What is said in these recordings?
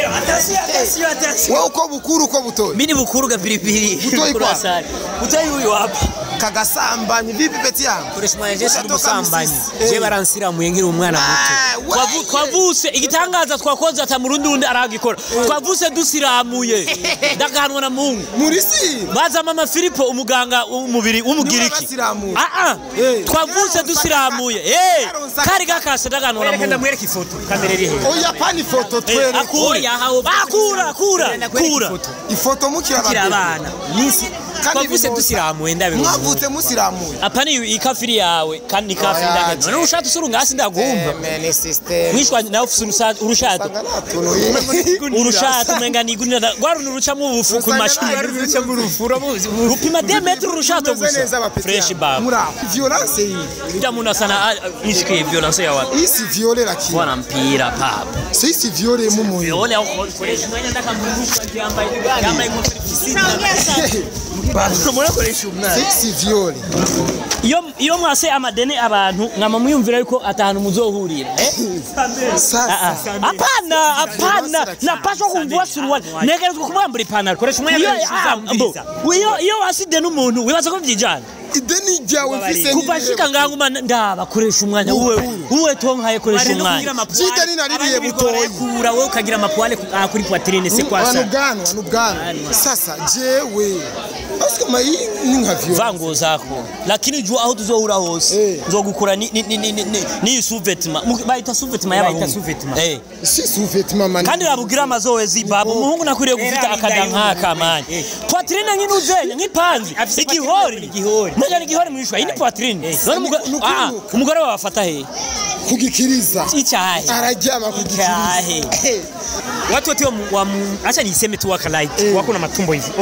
attention. Wewe uko bukuru uko butoyi. Mimi ni bukuru ga pilipili. Butoyi kwa. Butoyi huyu hapa. Kagasambanye vipi peti yangu? Koreshumwanya Jesse n'umusambanye. Je baransira muyengira umwana muto. Twavuse igitangaza twakoze ata murundi undi aragikora. Twavuse dusiramuye. Ndaganwa na Mungu. Murisi. Baza mama Filipo umuganga umubiri umugiriki. Twavuse dusiramuye. Kari gakase ndaganwa na Mungu. Ndamwereka ifoto. Kamera iri he. Oya pani foto twere. Akura. Ifoto mukira abana. Nisi twavuse dusiramuye ndabe. Mwavutse musiramuye. Apani ikafiri yawe kandi ikafiri ndageze. Urushato usurunga hasi ndagumva. Mwishwa nawe ufise urushato. Urushato menga nigunira gwaruna urucamo ubufu ku mashini. Urucamo urufura rupima 2 metros urushato gusa. Fresh baba. Mura violence hii. Ndamuna sana nishike violence ya watu. Isi viole lakini. Bwana mpira papa. Sisi viole mumu. Viole au Koreshumwanya ndaka mrusha yambaye mufisini. Mwana Koreshumwanya. Sisi viole. Iyo mwase amadene abantu ngama muyumvira yuko atanu muzohurira. Apana napasha kumvua suruali. Negerezwa kumwambura ipantaro. Koreshumwanya iyo waside n'umuntu wibaza ko vyijana. Ideni jawe fise kupashika nganguma ndaba Koreshumwanya uwe tonkaye Koreshumwanya. Jidani naririye butoyi. Kura wewe ukagira amapwale kuri poitrine se kwasa. Wanugano. Sasa jewe. Asiko mai ningavyo. Vango zako. Lakini jua aho tuzohura hose. Nzogukura ni sous-vêtement. Baita sous-vêtement y'abahungu. Si sous-vêtement mani. Kandi babugira amazowe zibabu. Umuhungu nakwiriye gufita akadanka mani. Poitrine nk'inuzenya nk'ipanzi. Igihori. Mwana igihori mwishwa. Ini poitrine. Umugore wafata he. Kugikiriza. Icahe. Arajama kugikiriza. Watu wote acha niseme tu waka like wako na matumbo hivi.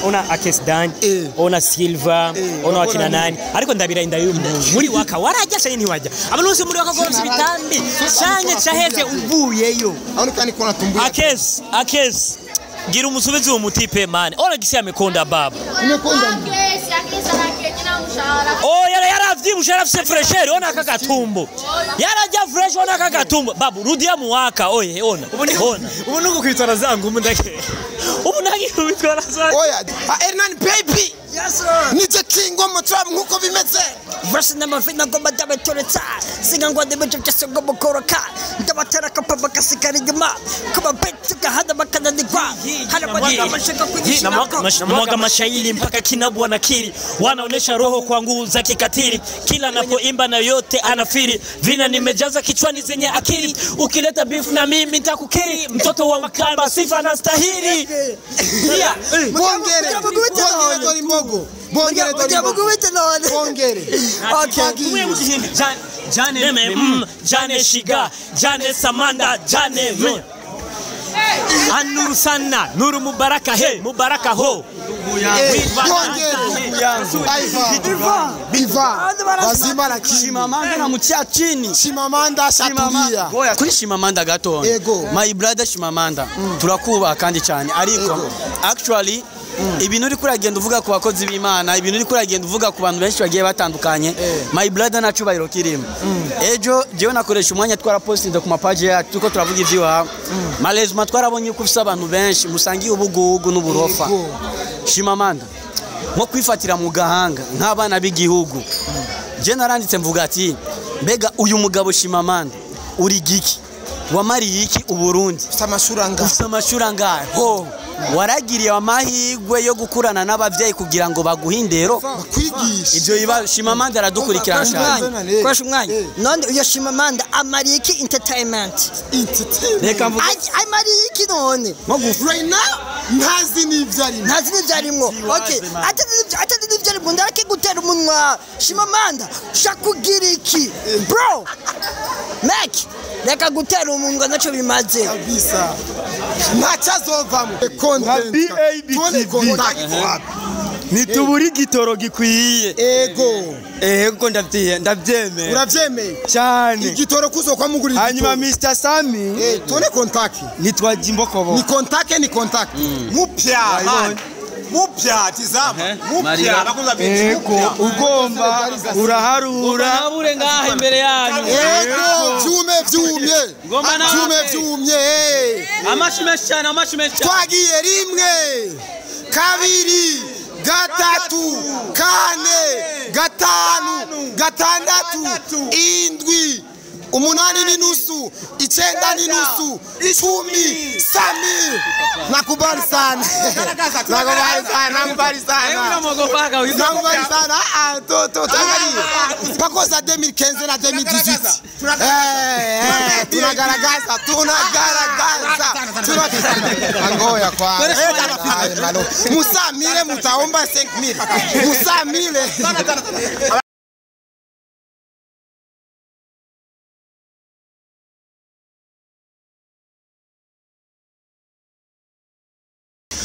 Ona Akes Dan, ona Silva, ona wakina nani. Ariko ndabira indayo muri waka warajya cyane ntiwajya. Abantu muri waka gomse bitambi. Cyane cyaheze uvuyeyo. Aonekani kona tumbo. Akes. Gira umusubizi wo mutipe man. Ona gisi amekonda baba. Umekonda. Akes anakekina mushahara. Yaravyibushye arafise fresher ona kagatumbo. Yarajya fresh ona kagatumbo. Babu rudia muwaka oye ona. Ubu nuko kwitara zangu mundake. Ubu nagi kwitara zangu. Oya, Hernan baby. Yes sir. Nije kingo mutram nkuko bimeze. Verse number 5 nagomba dabetoreta. Singa ngo debeje cyasogo bukoroka. Ndabatera kapaba kasikari gima. Kuba betuka hada bakadandikwa. Hana baga mashaka kujishina. Mwaga mashairi mpaka kinabwa na kiri. Wanaonesha roho kwa nguvu za kikatili. Kila napoimba na yote anafiri. Vina nimejaza kichwani zenye akili. Ukileta beef na mimi nitakukiri. Mtoto wa Mkamba sifa na stahili. Bongere dori mbogo. Bongere. Okay. Jane Shiga, Jane Samanda, Jane Anuru Sana, Nuru Mubaraka he, Mubaraka ho. Biva. Bazima na Shimamanda na mutia chini. Shimamanda shatulia. Kuri Shimamanda gato. My brother Shimamanda. Turakuba kandi cyane ariko actually ibintu uri kuragenda uvuga ku bakozi b'Imana, ibintu uri kuragenda uvuga ku bantu benshi bagiye batandukanye. My brother nacubahiro kirimo. Ejo jewe nakoresha umwanya twara postinze ku mapage yacu tuko turavuga ivyo malezima twarabonye ko ufise abantu benshi musangiye ubugugu n'uburofa. Shimamanda nko kwifatira mu gahanga nk'abana b'igihugu. Je naranditse mvuga ati mbega uyu mugabo Shimamanda uri giki wamariye iki uburundi ufite amashuranga ho waragiriye amahigwe yo gukurana n'abavyeyi kugira ngo baguhindero bakwigisha ivyo iba Shimamanda aradukurikirana cyane kwasha umwanya none uyo Shimamanda amariye iki entertainment reka mvuga amariye iki none right now ntazi n'ivyarimo okay atati n'ivyarimo ndareke gutera umunwa Shimamanda shakugira iki bro Mac reka gutera umunwa naco bimaze kabisa ntacazovamo nituburi gitoro gikwiye ego ndavyemeye uravyemeye cyane igitoro kuzokwa mugurira hanyuma Mr Sammy tone contact nitwaje imbokobo ni contact mupya tizama mupya nakuza ugomba uraharura ngahe imbere yanyu ego jume vyumye amashimesha twagiye rimwe kabiri gatatu kane gatanu gatandatu indwi umunani n'inusu 9 n'inusu 10 Sami nakubali sana nakubali sana to tangalia pakoza 2015 na 2018 tunagaragaza angoya kwa musamile mutaomba 5000 musamile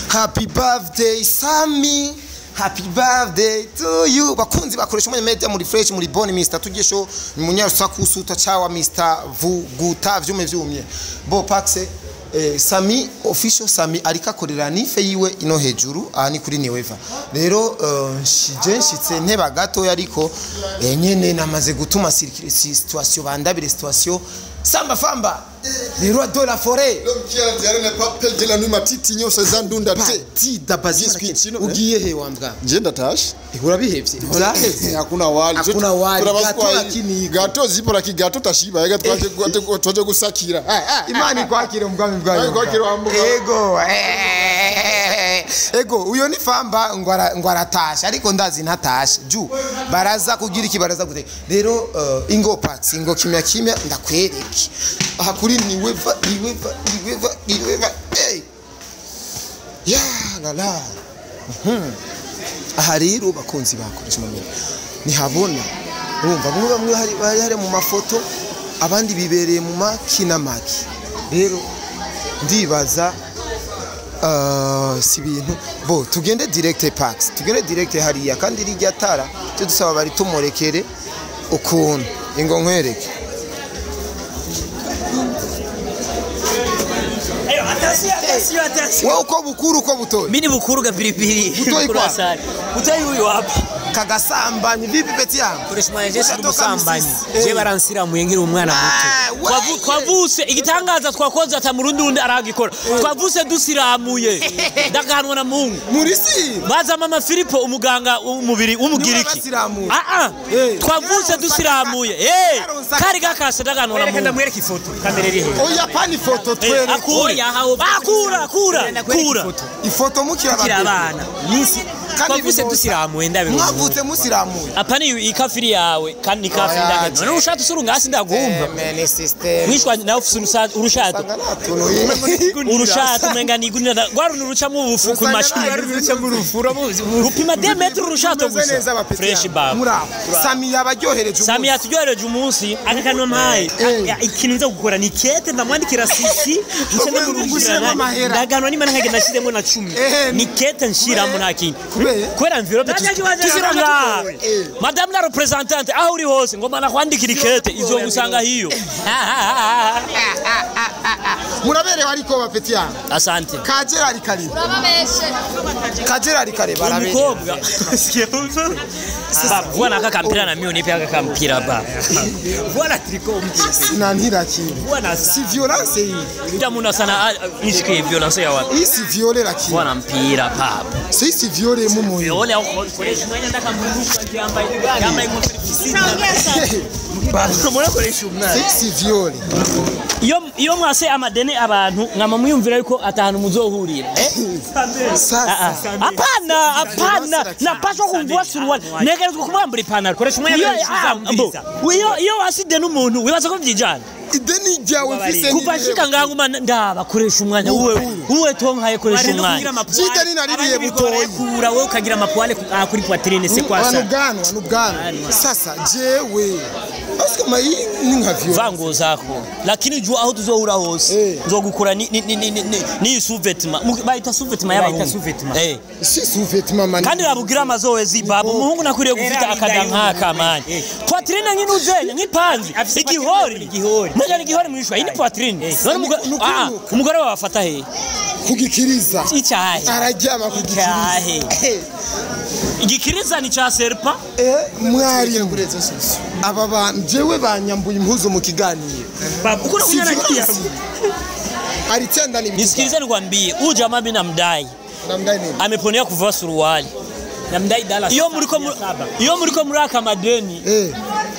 Happy birthday Sammy, happy birthday to you. Bakunzi bakoresha umwanya media muri fresh muri boni Mr tugesho munyarusaku suta chawa Mr vuguta vyumye bo paxe Sammy official Sammy arikakorera nife yiwe ino hejuru ni kuri niweva rero nshitse nteba gato yariko nyene namaze gutuma situation bandabire situation samba famba rero ado la forêt l'homme qui a ne pas perdre la nuit matiti nyose zandunda te ti dabazina ugiye he wambwa ngenda tash urabihevye hakuna wali gato zipo la kigato tashiba yega twaje gusakira imani kwakire umugami bwayo kwakire wambuga ego uyo ni famba ngwaratasha ariko ndazi ntatasha ju baraza kugira ikibaraza gute rero ingo parts ingo kimya ndakwereke aha kuri niweva hey ya la aha rero bakunzi bakoresha mu ntihabona urumva bamwe hari mu mafoto abandi bibereye mu makinamaki rero ndibaza si bintu bo tugende direct packs tugende direct hariya kandi rijya tara cyo dusaba bari tumurekere ukuntu ingo nkwereke wewe uko bukuru uko butoyi mimi bukuru ga pilipili butoyi kwa butoyi huyu hapa kagasambanye vipi peti yangu KORESHUMWANYA Jesu umusambanyi je baransira muyengira umwana muto twavuse igitangaza twakoze ata murundi aragikora twavuse dusiramuye ndaganwa na Mungu muri si baza mama Filipo umuganga umubiri umugiriki twavuse dusiramuye kari gakase ndaganwa na Mungu ndamwereka ifoto kamera iri he oya pani foto twere akura ifoto mukira abana nisi twavuse dusiramuye ndabe mwavutse musiramuye apani ikafiri yawe kandi ikafiri ndageze urushato usurunga hasi ndagumva mwishwa nawe ufise urushato menga nigunira gwaruna uruca mu bufu ku mashuri uruca mu rufura rupima 2 metros urushato gusa fresh bar Sammy yabaryohereje Sammy yatujyohereje umunsi akakanwa mpaye ikintu nza gukora ni kete ndamwandikira sisi nsende murungusira ndaganwa ni mana nkagenda shizemo na 10 ni kete nshiramo nta kintu kwera envelope tuziranga madame la représentante aho uri hose ngoma nakwandikira ikete izo gusanga hiyo muraberewe ariko bapeti yangu asante kagera ari kare kagera ari kare baraberewe umukobwa baba bwana kakampira na mimi nipe akampira baba bwana triko mtisi na ntira kintu bwana si violence hii ndamuna sana nishike violence ya wapi hii si viole lakini bwana mpira baba si viole mumo viole au KORESHUMWANYA ndakamburuka yambaye mwana KORESHUMWANYA si viole iyo mwase amadene abantu ngama muyumvira yuko atahanu muzohurira apana napaswa kumvua suruali negerezwa kumwambura ipantaro KORESHUMWANYA iyo waside n'umuntu wibaza ko vyijana ideni ryawe mfise kubashika nganguma ndaba KORESHUMWANYA uwe tonkaye KORESHUMWANYA jidani naririye butoyi kura wewe ukagira mapwale kuri poitrine se kwasa anubwanwa sasa jewe asko mai ningavyo vango zako lakini jua aho tuzohura hose nzogukura ni sous-vêtement bayita sous-vêtement yaba si sous-vêtement man kandi babugira amazowezi babo umuhungu nakuriye gufita akadanka kamanye poitrine nk'inuzenya nk'ipanzi igihori mujya igihori mwishwa ini poitrine umugore wafata he kugikiriza icyahe arajyama kugikiriza igikiriza ni cha serpa mwari aba banjewe banyambuye impuzu mu kiganiro ukora kunyana kiasi alitenda ni nisikilize nikwambie huyu jamaa mimi namdai ameponea kuvaa suruali namdai dala iyo muriko muraka madeni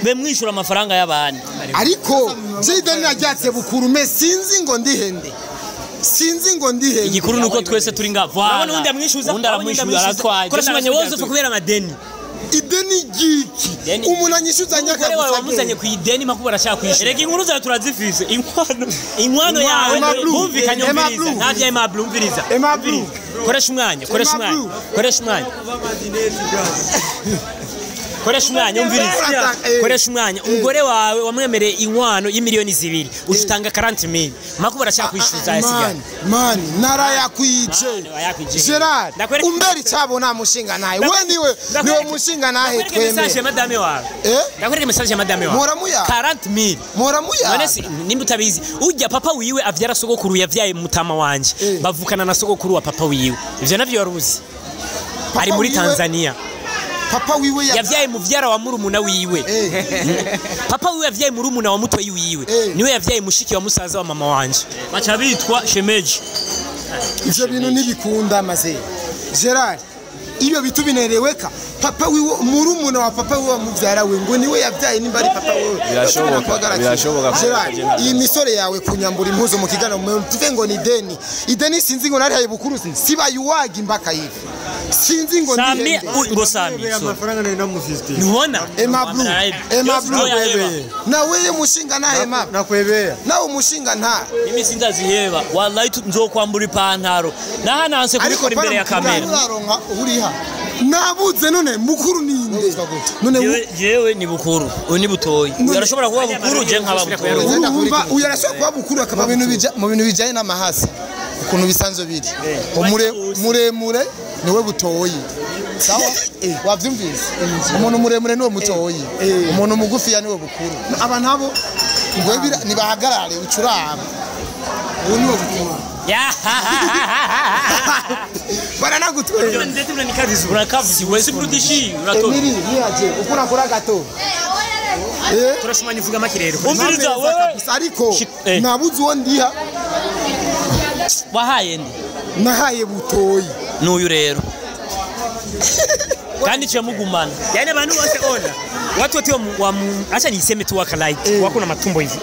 bemwishura amafaranga y'abana ariko Jayden najyatse bukuru me sinzi ngo ndihende igikuru nuko twese turi ngava urabona undi amwishuza undi aramwishuza aratwaye KORESHUMWANYA wose kubera amadeni ideni giki umuntu anyishuza nyaka gusa wamuzanye ku ideni makuba arashaka kwishura rega inkuru zawe turazifise inkwano yawe bumvikanye umviriza navya Eeeh umviriza KORESHUMWANYA KORESHUMWANYA umviriza KORESHUMWANYA umugore wawe wamwemereye inkwano y'imiliyoni 2 ushitanga 40,000 makuba arashaka kwishuza yasigaye man narayakwice Gerard umberi cyabo nta mushinga naye we niwe mushinga nahe tweme message madame wawe ndakwereka message ya madame wawe moramuya 40,000 moramuya none nimba utabizi ujya papa wiwe avyara sogokuru yavyaye mutama wanje bavukana na sogokuru wa papa wiwe ivyo navyo waruzi ari muri Tanzania papa wiwe yavyaye muvyara wa murumuna wiwe papa wiwe yavyaye murumuna wa mutoyi wiwe niwe yavyaye mushiki wa musaza wa mama wanje bacha bitwa shemeji ivyo bintu nibikunda maze Gerard iyo bitubinereweka papa wiwe murumuna wa papa wiwe muvyara we ngo niwe yavyaye nimba ari papa wiwe birashoboka Gerard iyi misore yawe kunyambura impuzu mu kigana tuve ngo ni ideni sinzi ngo nari haye bukuru siba yuwaga imbaka yive sinzi ngo ndihende ngo Sammy amafaranga nari namufiste nubona Eeeh wewe nawe mushinga nahe Eeeh nakwebera nawe mushinga nta mimi sinzaziheba wallahi nzokwambura ipantaro nahananse kubikora imbere ya kamera uriha nabuze none mukuru ninde none jewe ni bukuru ni butoyi yarashobora kuba bukuru je nkaba bukuru uyarashobora kuba bukuru akaba mu bintu bijanye n'amahasi ukuntu bisanzwe biri muremure niwe butoyi sawa wavyumvise umuntu muremure niwe mutoyi umuntu mugufi ya niwe bukuru aba nabo ngwebira nibahagarare ucuraba uwo niwe bukuru bana gutwera ndetse uranikaviza urakavuze wese brudishi uratora Emiri niyaje ukura kura gato KORESHUMWANYA ivuga makirero umviriza wewe ariko nabuze uwo ndiha wahaye ndi nahaye butoyi n'uyu rero kandi cyo mugumana yani abantu bose watu wote acha niseme tu waka like wako na matumbo hivi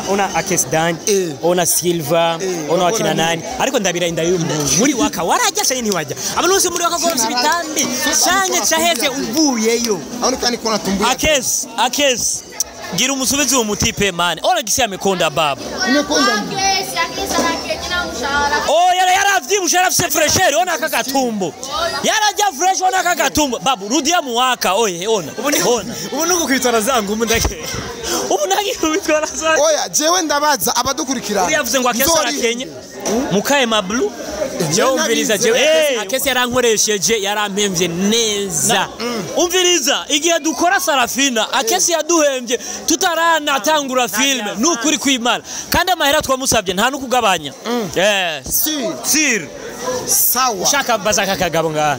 ona akes dan ona silver ona wakina nani ariko ndabira indayumuntu muri waka warajya cyane ntiwajya abantu bose muri waka gomba bitambi cyane cyaheze uvuyeyo aho kandi kona tumbuye akes gira umusubizi wo mutipe man ona gisi amekonda baba umekonda yaravyibushye yarafise fresher ona kagatumbo yarajya fresh ona kagatumbo babu rudia muwaka ona ubu nuko kwitara zangu umundake ubu nagi kwitara zangu oya jewe ndabaza abadukurikira yavuze ngo akese arakenye mukaye mablu jewe umviriza jewe akese yarankoresheje yarampemvye neza umviriza igihe dukora Sarafina akese yaduhemvye tutarana tangura film nukuri kwimara kandi amahera twamusabye nta nukugabanya sir sawa shaka bazaka kagabo ngaha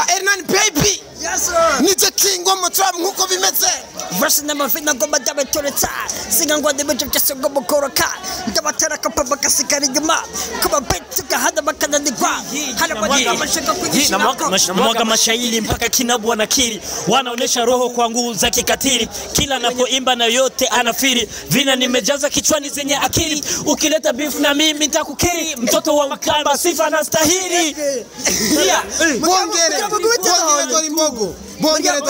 Hernan baby yes sir nije king wa motrap nkuko bimeze verse n'amafina ngo badabetoreta singa ngo adebeje cyose ngo bukoroka ndabatera kapaba kasikari nyuma kuba betuka hada bakananirwa hana bagira mashaka kujishika mwaga mashairi mpaka kinabwa na kiri wanaonesha roho kwa nguvu za kikatili kila napoimba na yote anafiri vina nimejaza kichwani zenye akili ukileta beef na mimi nitakukiri mtoto wa Makamba sifa na stahili bongere dori mbogo bongere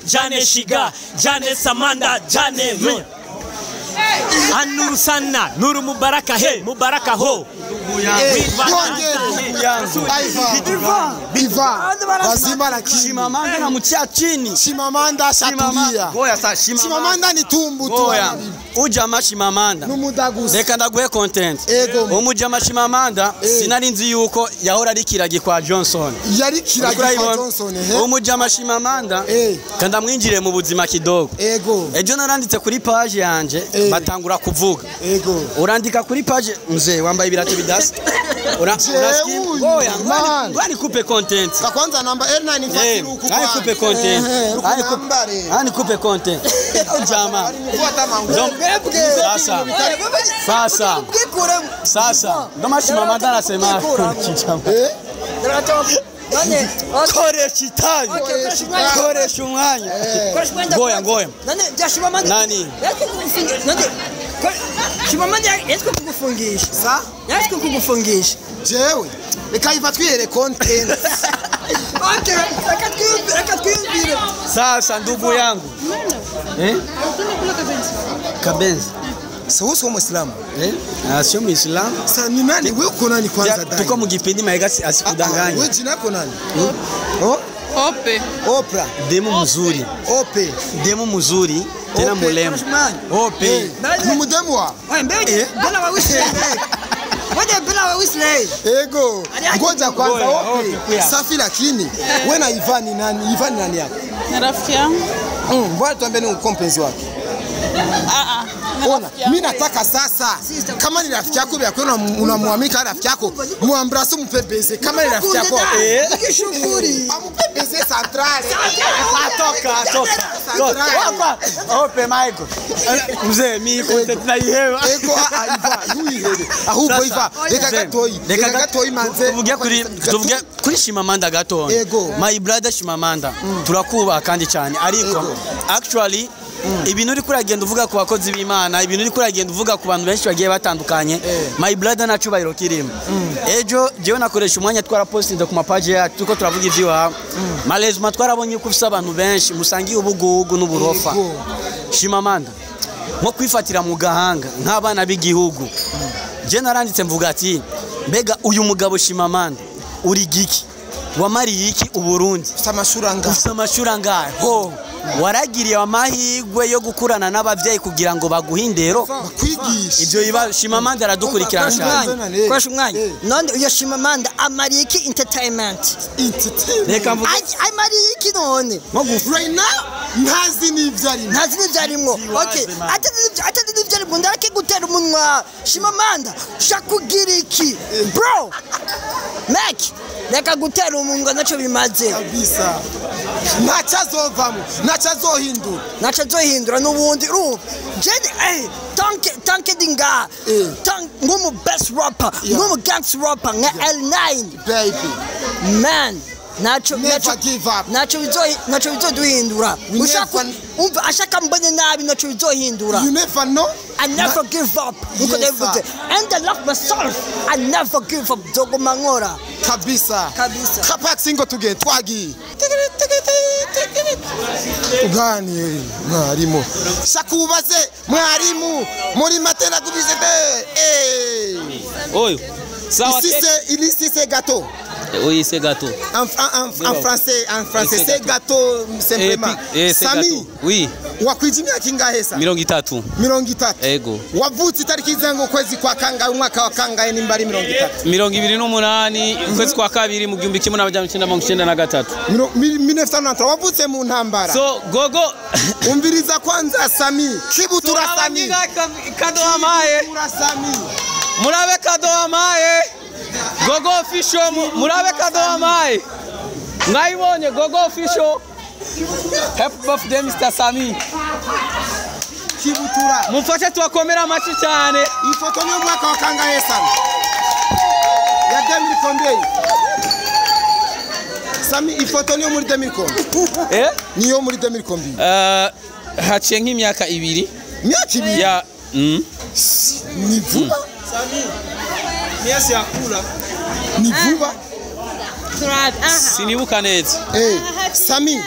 Jane Shiga Jane Samanda Jane Anuru sana Nuru Mubaraka he Mubaraka ho Biva wazima na Chimamanda na mutia chini Chimamanda shatulia Chimamanda ni tumbu tu ujama Chimamanda numudagusa reka ndaguhe content umujama Chimamanda sinarinzi yuko yahora ari kiragi kwa Johnson yari kiragi kwa Johnson umujama Chimamanda kanda mwinjire mu buzima kidogo ejo naranditse kuri page yanje batangura kuvuga. Ego. Urandika kuri page mzee wambaye ibirato bidasa. Unasikia? Oya, ngani kupe content. Kwanza namba L9 nifuatilie huko. Ngani kupe content. Ngani kupe content. Jamaa. Sasa. Ndo mashimama ndana sema. Koresha umwanya. Ngoya. Nani? Shimamanda yatwe kugufungisha. Sa? Yatwe kugufungisha. Jewe. Reka iva twiyere content. Okay, akatwiyumvire. Sasa ndugu yangu. Kabenzi. Sio Muislamu. Sio Muislamu. Sasa ni nani wewe uko nani kwanza dai? Tuko mugipindi maega asikudanganya. Wewe jina lako nani? Ope. Opra. Demo mzuri. Ope. Demo mzuri. Tena mulemo. Ope. Ni mudemu wa? Bana wa Wisle. Wewe bana wa Wisle. Ego. Ngoja kwanza Ope. Safi lakini wewe na Ivani nani? Ivani nani yako? Na rafiki yangu. Mbona tuambie ni mpenzi wake? Ona, mimi nataka sasa kama ni rafiki yako ya kwenda unamwamika rafiki yako, muambrase mpebeze kama ni rafiki yako. Kishukuri. Ampebeze central. Toka. Ope Michael. Mzee mimi content na ihewa. Ego aiva, yuirede. Ahubwo iva, reka gatoyi manze. Tuvuge kuri Shimamanda gato. My brother Shimamanda. Turakuba kandi cyane ariko actually ibintu uri kuragenda uvuga ku bakozi b'Imana, ibintu uri kuragenda uvuga ku bantu benshi bagiye batandukanye. My brother nacubahiro kirimo. Ejo jewe nakoresha umwanya twara posting ku mapage yacu tuko turavuga ivyo malezima twarabonye ko ufise abantu benshi musangiye ubugugu n'uburofa. Shimamanda nko kwifatira mu gahanga nk'abana b'igihugu. Je naranditse mvuga ati mbega uyu mugabo Shimamanda uri giki wamariye iki uburundi? Samashuranga ho waragiriye amahigwe yo gukurana n'abavyeyi kugira ngo baguhindero bakwigisha ivyo biba. Shimamanda aradukurikirana cyane. Koresha umwanya. None uyo Shimamanda amariye iki entertainment? Reka mvuga amariye iki none? Right now ntazi n'ivyarimo. Okay, atadi n'ivyarimo ndareke gutera umunwa. Shimamanda shakugira iki? Bro. Mac, reka gutera umunwa naco bimaze. Kabisa. Nachazovamo, nachazohindura n'ubundi ru. Jeni tanke dinga. Ngumu best rapper, ngumu gangster rapper nga L9 baby. Man, nacho bizoduhindura. Umva ashaka mbone nabi nacho bizohindura. You never know. I never give up. And I love myself. I never give up. Dogo mangora. Kabisa. Kapak singo tuge twagi. Ugani mwarimu. Sakubaze mwarimu. Muri matera kubisete. Oyo. Sawa. Ici c'est gâteau. Oui, c'est gâteau. En français c'est gâteau simplement. Sami. Oui. Wakwijimia kingahe sa? 30. 30. Ego. Wavutse itariki zangu kwezi kwa kanga umwaka wa kanga ni mbari 30. 28 kwezi kwa kabiri mu 1993. 1993 wavutse mu ntambara. So gogo umviriza kwanza Sami. Kibutura Sami. Kado amaye. Murabe kado amaye. Gogo official murabe kado amaye. Ngaibonye gogo official. Happy birthday Mr Sammy. Kibutura. Mufashe tuwakomera amachi cyane. Ifoto ni umwaka wa kangahe sana? Ya 2000 Sami ifoto ni muri 2000. Niyo muri 2000. Haciye nk'imyaka 2. Myaka 2? Ya ni vuba. Sami. Miasi yakula. Ni vuba. Sinibuka neza. Sami.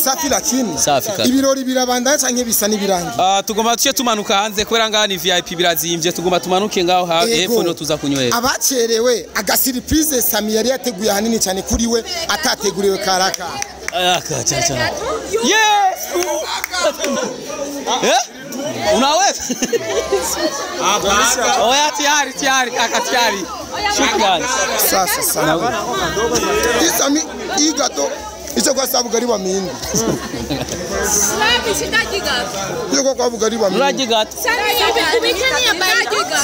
Safi lakini. Safi kaka. Ibirori birabandanya canke bisa nibirangi. Tugomba tuce tumanuka hanze kwera ngaha ni VIP birazimvye tugomba tumanuke ngaho hepfo no tuza kunywera. Abacerewe agasiriprise Sami yari yateguye hanini cyane kuri we atateguriwe karaka. Cha. Yes. Unaweza? Oya tayari kaka tayari. Shukrani. Sasa. Sami igato Ico kwa sababu gari wa mindi. Wapi sitajiga. Ico kwa sababu gari wa mindi. Urajigat. Kumikania bajiga.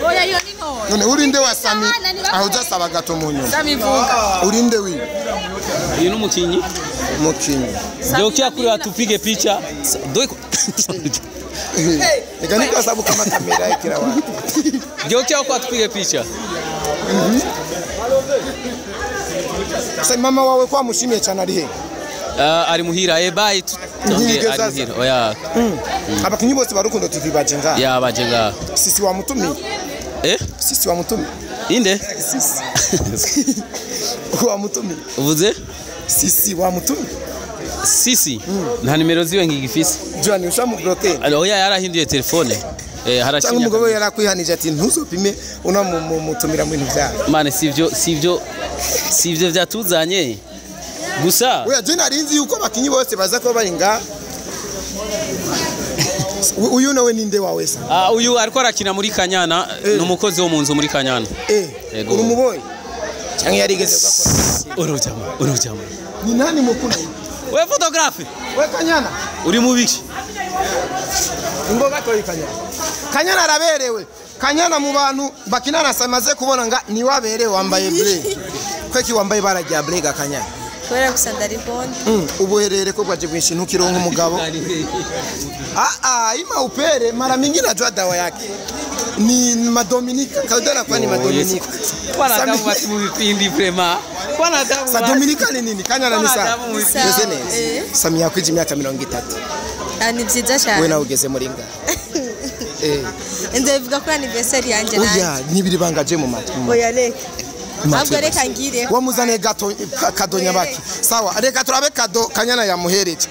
Oya yo nino. None urinde wa Sami ahuja saba gato munyo. Sami vuka. Urinde wi. Uyu n'umukinyi. Mukinyi. Jokia kuri atupige picha. Doiko. Ega ni kwa sababu kama kamera ikira wa. Jokia kwa atupige picha. Sasa mama wawe kwa mushimiye cyane ari he? Ari muhira bye tonge ari muhira oya. Abakinyi bose barukundo TV bajenga. Ya bajenga. Sisi wa mutumi. Sisi wa mutumi. Inde? Sisi. Wa mutumi. Uvuze? Sisi wa mutumi. Sisi. Nta nimero ziwe ngigifise. Johnny ushamu bloke. Oya yarahinduye telefone. Haracinya. Cyangwa umugabo yarakwihanije ati ntuzopime unamutumira mu bintu byawe. Mane sivyo vyatuzanye. Gusa oya je narinzi yuko abakinyi bose baza ko baringa. Uyu nawe ninde wawe sa? Uyu ariko arakina muri Kanyana n'umukozi wo mu nzu muri Kanyana. Uri umuboyi? Cyangwa yarigeze gukora? Urujama. Ni nani mukuna? We photographe. We Kanyana. Uri mubiki? Ngo gatoyi Kanyana. Kanyana araberewe. Kanyana mu bantu bakinana samaze kubona nga ni waberewe wambaye blue. Kweki wambaye barajya blue ga Kanyana. Kwera gusandari bond. Ubuherere ko bwaje bwinshi ntukironka umugabo. Ima upere mara mingi najua dawa yake. Ni Madominika. Kaudana kwa ni Madominika. Bwana damu bati mu bipindi prema. Bwana damu. Sa Dominika ni nini? Kanyana ni sa. Sami yakwije imyaka 30. Ni byiza cyane. We na ugeze muri nga. Ndavuga ko anniversary yanje nanjye. Oya nibiri bangaje mu mata. Oya reka. Ntabwo reka ngire. Wamuzane gato kadonya baki. Sawa reka turabe kado Kanyana yamuhereje.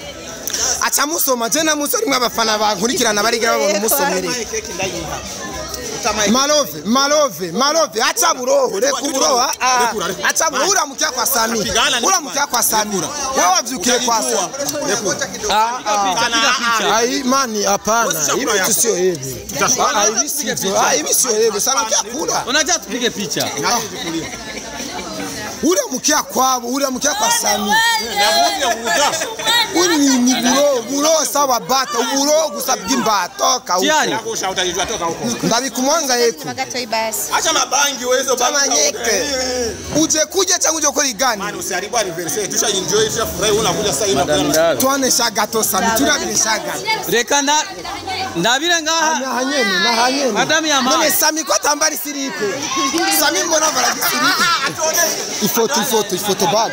Acha musoma je na musori mwabafana bankurikirana barigira babona umusomere. Malove acha buroho reka buroha acha buroha mukya kwa Sami mukya kwa Sami wewe wavyukire kwa Sami ai mani hapana hivi sio hivi hivi sio hivi sana kula unajua tupige picha ule mkia kwabo ule mkia kwa Sami ni buro sawa bata uburo gusabye imbato kauko ndabikumwanga yeku Bagatoyi basi acha mabangi wezo banganyeke uje kuja cyangwa uje gukora igani mani usiharibu anniversary tusha enjoy tusha furahi unakuja sasa ina tuone shagato Sami turabire shagato reka ndabire ngaha na hanyene madam ya mama none Sami ko tambari siripe Sami mbona baragisiripe ifoto bag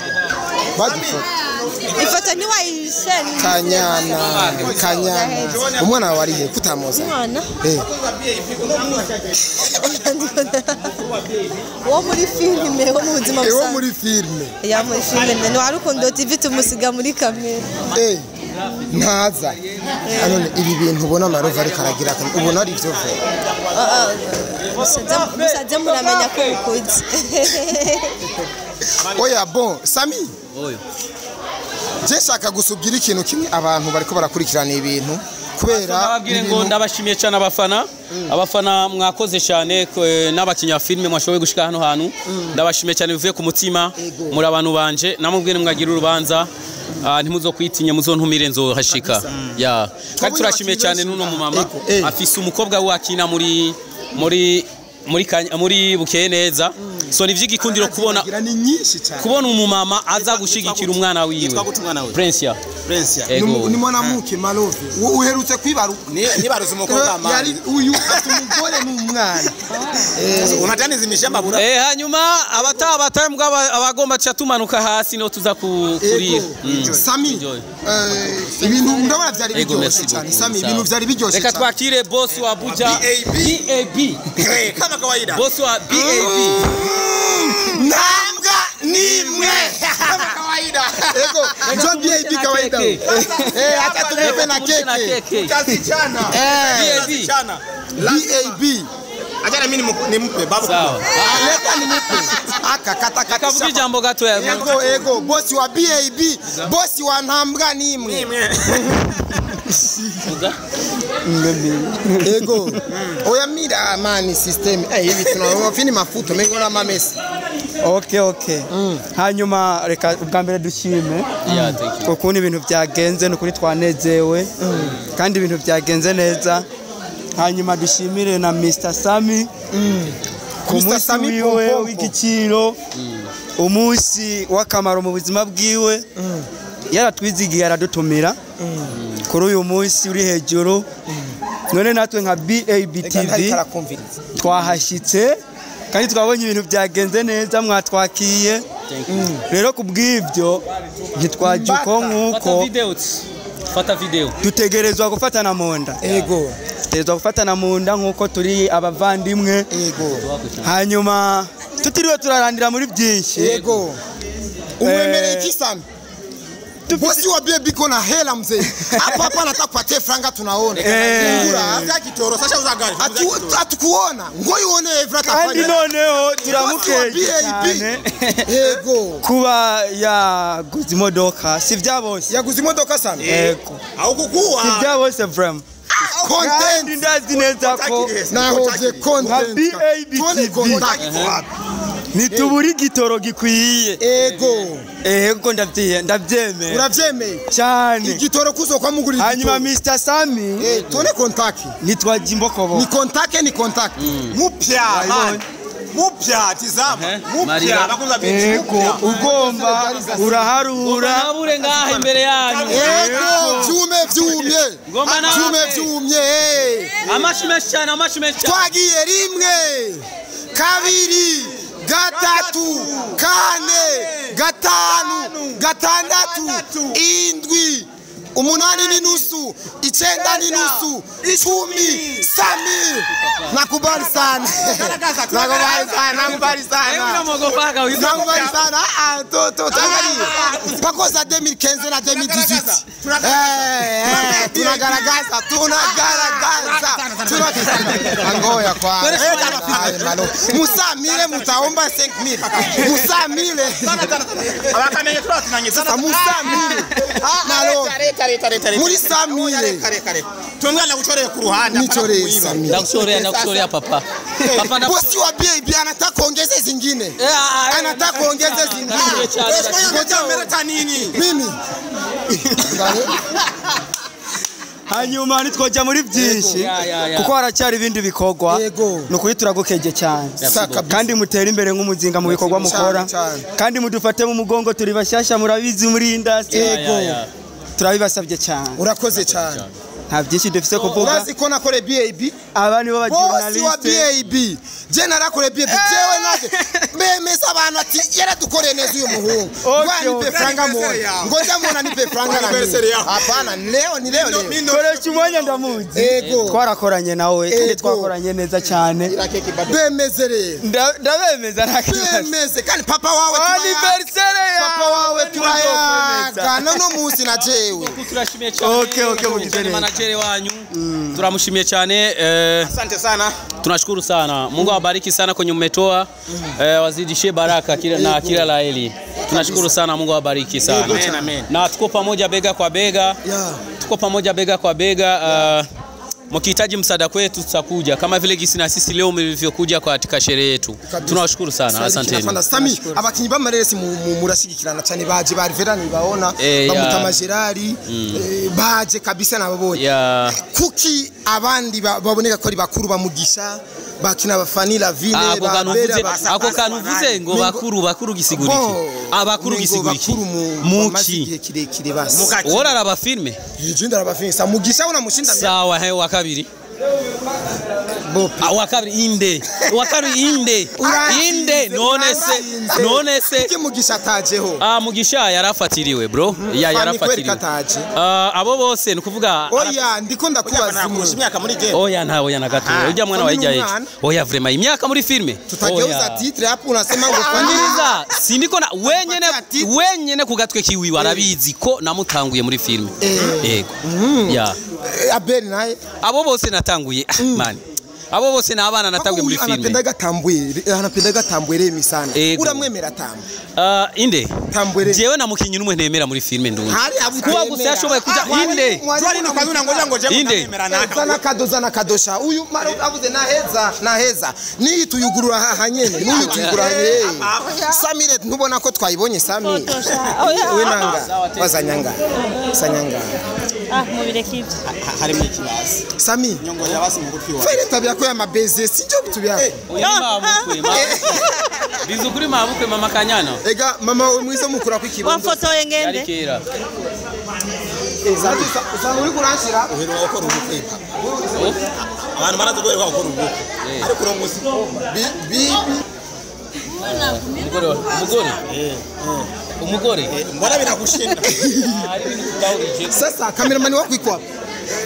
ifoto ni wayisheni Kanyana umwana wari he kutamoza umwana wo muri filme wo mu buzima busanzwe wo muri filme ya muri filme ni warukundo TV tumusiga muri kamera ntaza anone ibi bintu ubona Marova ari karagira ubona ari byo musaza muramenya ko bikuze oya bon Sami oyo je shaka gusubira ikintu kimwe abantu bariko barakurikirana ibintu kubera ababwire ngo ndabashimiye cyane abafana mwakoze cyane n'abakinya filme mwashoboye gushika hano hantu ndabashimiye cyane bivuye ku mutima muri abantu banje namubwire mwagira urubanza ntimuzo kwitinya muzontumire nzo hashika ya kandi turashimiye cyane nuno mu mama afise umukobwa wakina muri bukeye neza so ni vy'igikundiro kubona umumama aza gushigikira umwana wiwe Prince ni mwanamuke Malove uherutse kwibaru nibaruza umukobwa mama yari uyu umugore n'umwana unataniza imishamba bura hanyuma abataye mbwa abagomba cha tumanuka hasi no tuza kurira Sami ibintu ndabona byari biryoshye cyane Sami ibintu byari biryoshye reka twakire boss wa Abuja BAB kama kawaida boss wa BAB nambwa nimwe kama kawaida njoo BAB kawaida hata tumepe na keke tutasichana BAB acha na mimi nimpe babu leta nimpe kata kavuga jambo gato ya ego boss wa BAB boss wa ntambwa nimwe ego oya mira mani system hivi tunaona fini mafuta mengo na mamesi Okay. Hanyuma reka ubwa mbere dushime. Ukuntu ibintu byagenze n'ukuri twanezewe. Kandi ibintu byagenze neza. Hanyuma dushimire na Mr Sammy. Ku munsi wiwe w'igiciro. Umunsi w'akamaro mu buzima bwiwe. Yaratwizigiye aradutumira. Kuri uyu munsi uri hejuru. None natwe nka BAB TV twahashitse kandi twabonye ibintu byagenze neza mwatwakiye. Rero kubw'ivyo ntitwaje uko nkuko fata video dutegerezwa gufatana mu nda. Ego tutegerezwa gufatana mu nda nkuko turi abavandimwe. Ego hanyuma tutiriwe turarandira muri byinshi. Ego umwemereye iki Sammy? Bosi wa BAB kona hela mzee. Hapa nataka kupatia franga tunaona. Ngura hata kitoro sasa uzagari. Atukuona. Ngo ione Evrata fanya. Kandi noneho turamukeje cyane. Yego. Kuba ya guzi modoka si vya bose. Ya guzi modoka sana. Yego. Au kukua. Si vya bose vrem. Content ndazi neza ko nahoze content. BAB nituburi gitoro gikwiye. Ego ndavyemeye. Uravyemeye cyane. Igitoro kuzo kwa muguri. Hanyuma Mr Sammy tone contact. Nitwaje imbokoboko. Ni contact. Mupya tizama. Mupya nakuza bintu. Ugomba uraharura. Nabure ngaha imbere yanyu. Vyumye. Amashimesha. Twagiye rimwe. Kabiri. Gatatu, kane, gatanu, gatandatu, indwi, umunani n'inusu, 9 n'inusu, 10, Sammy. Nakubali sana. Nakubali sana. Tangalia. Pakoza 2015 na 2018. Tunagaragaza. Angoya kwa. Musamile mutaomba 5000. Musamile. Abakamenye tunanye. Musamile. Muri Sammy. Tungana guchoreye ku ruhande. Ndakuchorea papa. Bosi wa BAB anataka kuongeza zingine. Anataka kuongeza zingine. Ngoja umeleta nini? Mimi. Hanyuma nitwoja muri byinshi kuko haracyari ibindi bikorwa. Nukuri turagukeje cyane. Kandi mutera imbere nk'umuzinga mu bikorwa mukora. Kandi mudufate mu mugongo turi bashasha murabizi muri industry. Turabibasabye cyane. Urakoze cyane. Nta byinshi dufite kuvuga. Urazi ko nakore BAB? Abani baba journalist. Bosi wa BAB. Je narakore BAB. Jewe naje. Bemeza abantu ati yaradukoreye neza uyu muhungu. Nipe franga mo. Ngoja mbona nipe franga na mimi. Hapana, leo ni leo. Koreshumwanya ndamuzi. Twarakoranye nawe kandi twakoranye neza cyane. Bemezere. Ndabemeza Bemeze kandi papa wawe anniversaire ya. Papa wawe turaya. No musi na jewe. Turashimiye cyane. Okay mugizere. Manager wanyu. Turamushimiye cyane. Asante sana. Tunashukuru sana. Mungu awabariki sana kwenye mmetoa. Wazidishie baraka kila la heri. Tunashukuru sana, Mungu awabariki sana. Amen. Na tuko pamoja bega kwa bega. Tuko pamoja bega kwa bega. Mkihitaji msaada kwetu tutakuja kama vile gisi na sisi leo mlivyokuja katika sherehe yetu. Tunawashukuru sana. Asanteni. Sammy, abakinyi bamarese murashigikirana cyane baje bari verani baona bamutamajerari baje kabisa nababonye. Kuki abandi baboneka ko ari bakuru bamugisha bakina abafani la ville ako kanuvuze ngo bakuru gisiguriki abakuru gisiguriki muki kirekire basi ora raba filme yijinda raba filme samugisha unamushinda sawa he wakabiri wakabiri inde none se kimugisha atajeho mugisha yarafatiriwe bro yarafatiriwe abo bose nukuvuga oya ndiko ndakubaza imyaka muri game oya ntawe na gato ujya mwana wayijaye oya vraiment imyaka muri filme tutageuza titre hapo unasema ngo faniriza sindiko na wenyene kugatwe kiwi warabizi ko namutanguye muri filme yego Abel naye abo bose natanguye man abo bose ni abana natabwe muri filme. Anapenda gatambwe Remy sana. Uramwemera Tambwe? Inde. Tambwe. Jewe na mukinyi numwe ntemera muri filme ndundi. Kuba gusa yashoboye kuja inde. Twari no kazuna ngo je mutamemera naka. Zana kadosha. Uyu mara avuze naheza. Ni tuyugurura hanyene. Ni tuyugurura hanyene. Samire ntubona ko twayibonye Sami. We nanga. Wazanyanga. Sanyanga. Mubire kivyo. Harimo ikibasi. Sami. Nyongo yabasi mu gutwi wa. Fere tabya ko ya mabeze sijyo bitubya. Bizu kuri mabukwe mama Kanyana. Ega mama mwize mukura kwikibondo. Wafotoye ngende. Yarikera. Uzana uri kuranshira. Uheruka gukora ubukwe. Abantu barazi ko gukora ubukwe. Ariko ro musi. Bibi. Umugore. Mbona binakushinda. Sasa cameraman wako iko hapa.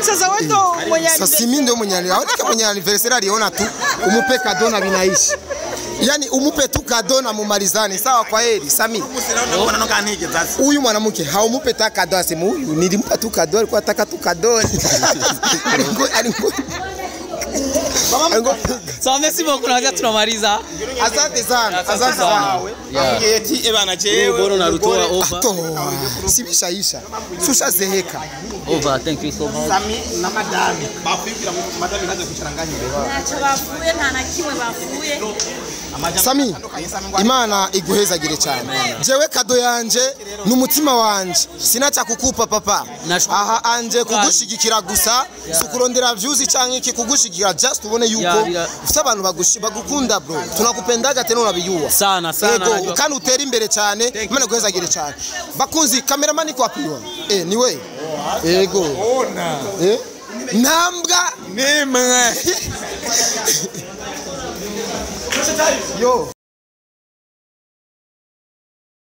Sasa wewe ndo mwenye Sasa mimi ndio mwenye aoneka mwenye anniversary aliona tu umupe kado na binaishi. Yani umupe tu kado na mumalizane. Sawa kwa heri Sami. Huyu mwanamke haumupe ta kado asema huyu nilimpa tu kado alikuwa anataka tu kado. Sawa merci beaucoup na tunamaliza. Asante sana. Eti ebana jewe. Boro na rutoa over. Sibishaisha. Susha zeheka. Over, thank you so much. Sami na madami. Bafikira madami kaza kucharanganya wewe. Nacho bafuye nta na kimwe bafuye. Sami, Imana iguhezagire cyane. Jewe kado yanje n'umutima wanje. Sinacha kukupa papa. Aha anje kugushigikira gusa, sukurondera views canke iki kugushigikira just ubone yuko ufite abantu bagukunda bro. Tunakupendaga tena unabiyuwa. Sana. Kandi utera imbere cyane, Imana iguhezagire cyane. Bakunzi cameraman ko apiwa. Niwe. Ego. Ona. Nambwa. Nemwe. Yo.